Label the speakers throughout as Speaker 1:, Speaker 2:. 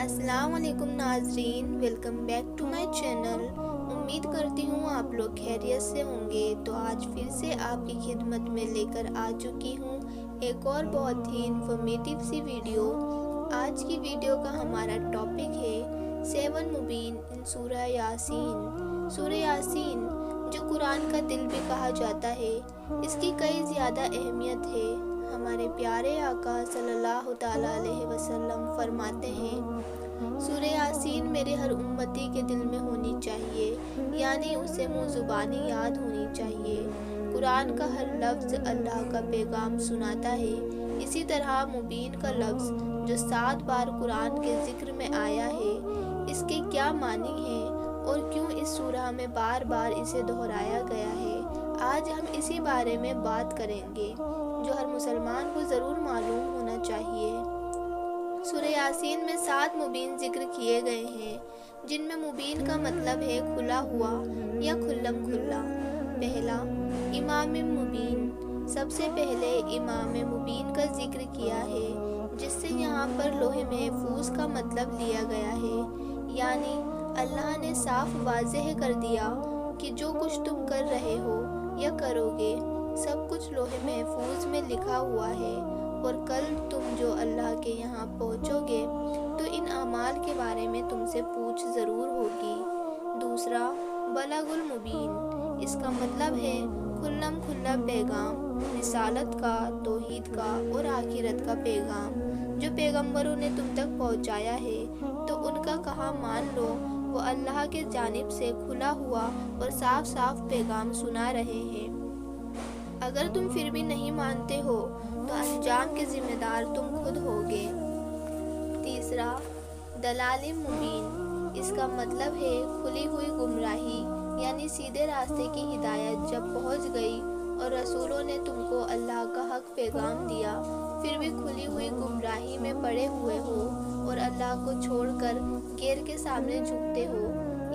Speaker 1: अस्सलाम वालेकुम नाजरीन, welcome back to my channel. उम्मीद करती हूँ आप लोग खैरियत से होंगे। तो आज फिर से आपकी खिदमत में लेकर आ चुकी हूँ एक और बहुत ही इंफॉर्मेटिव सी वीडियो। आज की वीडियो का हमारा टॉपिक है 7 मुबीन इन सूरह यासीन। सूरह यासीन जो कुरान का दिल भी कहा जाता है, इसकी कई ज़्यादा अहमियत है। हमारे प्यारे आका सल्लल्लाहु ताला अलैहि वसल्लम फरमाते हैं, सूरह यासीन मेरे हर उम्मती के दिल में होनी चाहिए, यानी उसे मुँह ज़ुबानी याद होनी चाहिए। कुरान का हर लफ्ज़ अल्लाह का पैगाम सुनाता है। इसी तरह मुबीन का लफ्ज़ जो 7 बार कुरान के ज़िक्र में आया है, इसके क्या मानी है और क्यों इस सूरह में बार बार इसे दोहराया गया है, आज हम इसी बारे में बात करेंगे जो हर मुसलमान को ज़रूर मालूम होना चाहिए। सूरह यासीन में 7 मुबीन जिक्र किए गए हैं, जिनमें मुबीन का मतलब है खुला हुआ या खुल्लम खुल्ला। पहला, इमाम मुबीन। सबसे पहले इमाम मुबीन का जिक्र किया है, जिससे यहाँ पर लोहे महफूज का मतलब लिया गया है, यानी अल्लाह ने साफ वाज़ेह कर दिया कि जो कुछ तुम कर रहे हो या करोगे सब कुछ लोहे महफूज में लिखा हुआ है, और कल तुम जो अल्लाह के यहाँ पहुँचोगे तो इन अमाल के बारे में तुमसे पूछ ज़रूर होगी। दूसरा, बलागुल मुबीन। इसका मतलब है खुल्लम खुल्ला पैगाम, रिसालत का, तौहीद का और आखिरत का पैगाम जो पैगंबरों ने तुम तक पहुँचाया है, तो उनका कहा मान लो वो अल्लाह के जानिब से खुला हुआ और साफ साफ पैगाम सुना रहे हैं। अगर तुम फिर भी नहीं मानते हो तो अंजाम के जिम्मेदार तुम खुद होगे। तीसरा, दलालिम मुबीन। इसका मतलब है खुली हुई गुमराही, यानी सीधे रास्ते की हिदायत जब पहुंच गई और रसूलों ने तुमको अल्लाह का हक पैगाम दिया, फिर भी खुली हुई गुमराही में पड़े हुए हो और अल्लाह को छोड़कर गैर के सामने झुकते हो,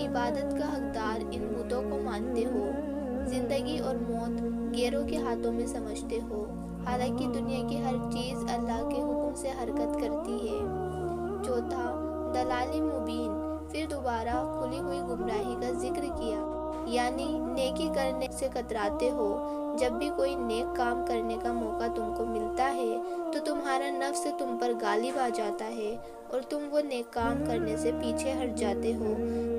Speaker 1: इबादत का हकदार इन बुतों को मानते हो, जिंदगी और मौत गैरों के हाथों में समझते हो, हालांकि दुनिया की हर चीज़ अल्लाह के हुक्म से हरकत करती है। चौथा, दलाली मुबीन। फिर दोबारा खुली हुई गुमराही का जिक्र किया, यानी नेकी करने से कतराते हो। जब भी कोई नेक काम करने का मौका तुमको मिलता है तो तुम्हारा नफ्स तुम पर गालिब आ जाता है और तुम वो नेक काम करने से पीछे हट जाते हो,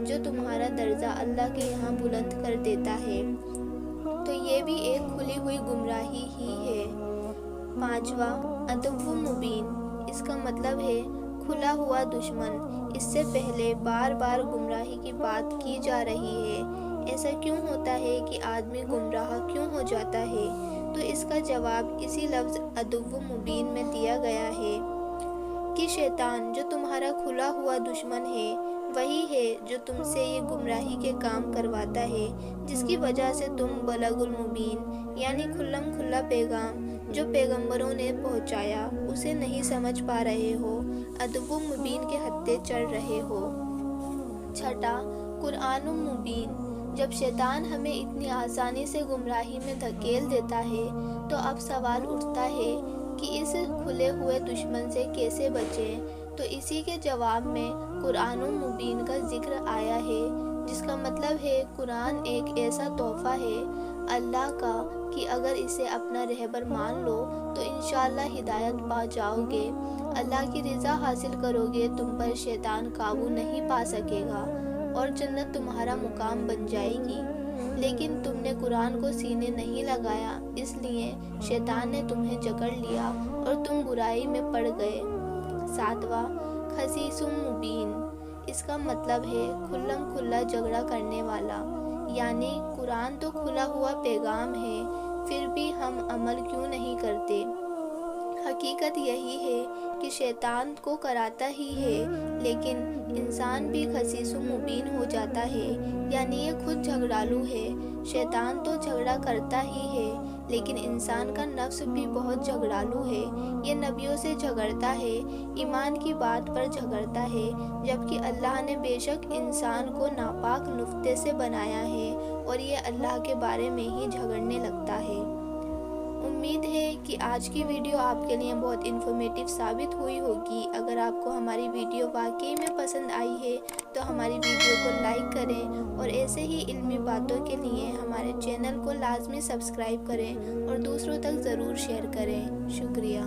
Speaker 1: जो तुम्हारा दर्जा अल्लाह के यहाँ बुलंद कर देता है। तो ये भी एक खुली हुई गुमराही ही है। पांचवा, अदव्वु मुबीन। इसका मतलब है खुला हुआ दुश्मन। इससे पहले बार बार गुमराही की बात की जा रही है। ऐसा क्यों होता है कि आदमी गुमराह क्यों हो जाता है? तो इसका जवाब इसी लफ्ज़ अदव्वु मुबीन में दिया गया है कि शैतान जो तुम्हारा खुला हुआ दुश्मन है, वही है जो तुमसे ये गुमराही के काम करवाता है, जिसकी वजह से तुम बलागुल मुबीन यानी खुल्लम खुल्ला पैगाम जो पैगंबरों ने पहुंचाया उसे नहीं समझ पा रहे हो, अदव्वु मुबीन के हत्थे चढ़ रहे हो। छठा, कुरानुम मुबीन। जब शैतान हमें इतनी आसानी से गुमराही में धकेल देता है, तो अब सवाल उठता है कि इस खुले हुए दुश्मन से कैसे बचें। तो इसी के जवाब में कुरानुम मुबीन का जिक्र आया है, जिसका मतलब है कुरान एक ऐसा तोहफा है अल्लाह का कि अगर इसे अपना रहबर मान लो तो इंशाअल्लाह हिदायत पा जाओगे, अल्लाह की रज़ा हासिल करोगे, तुम पर शैतान काबू नहीं पा सकेगा और जन्नत तुम्हारा मुकाम बन जाएगी। लेकिन तुमने कुरान को सीने नहीं लगाया, इसलिए शैतान ने तुम्हें जकड़ लिया और तुम बुराई में पड़ गए। सातवां, खसीसुम मुबीन। इसका मतलब है खुल्लम खुल्ला झगड़ा करने वाला, यानी कुरान तो खुला हुआ पैगाम है, फिर भी हम अमल क्यों नहीं करते? हकीकत यही है कि शैतान को कराता ही है, लेकिन इंसान भी खसीसुम मुबीन हो जाता है, यानी ये खुद झगड़ालू है। शैतान तो झगड़ा करता ही है, लेकिन इंसान का नफ्स भी बहुत झगड़ालू है। ये नबियों से झगड़ता है, ईमान की बात पर झगड़ता है, जबकि अल्लाह ने बेशक इंसान को नापाक नुक्ते से बनाया है और ये अल्लाह के बारे में ही झगड़ने लगता है। उम्मीद है कि आज की वीडियो आपके लिए बहुत इन्फॉर्मेटिव साबित हुई होगी। अगर आपको हमारी वीडियो वाकई में पसंद आई है तो हमारी वीडियो को लाइक करें और ऐसे ही इल्मी बातों के लिए हमारे चैनल को लाजमी सब्सक्राइब करें और दूसरों तक ज़रूर शेयर करें। शुक्रिया।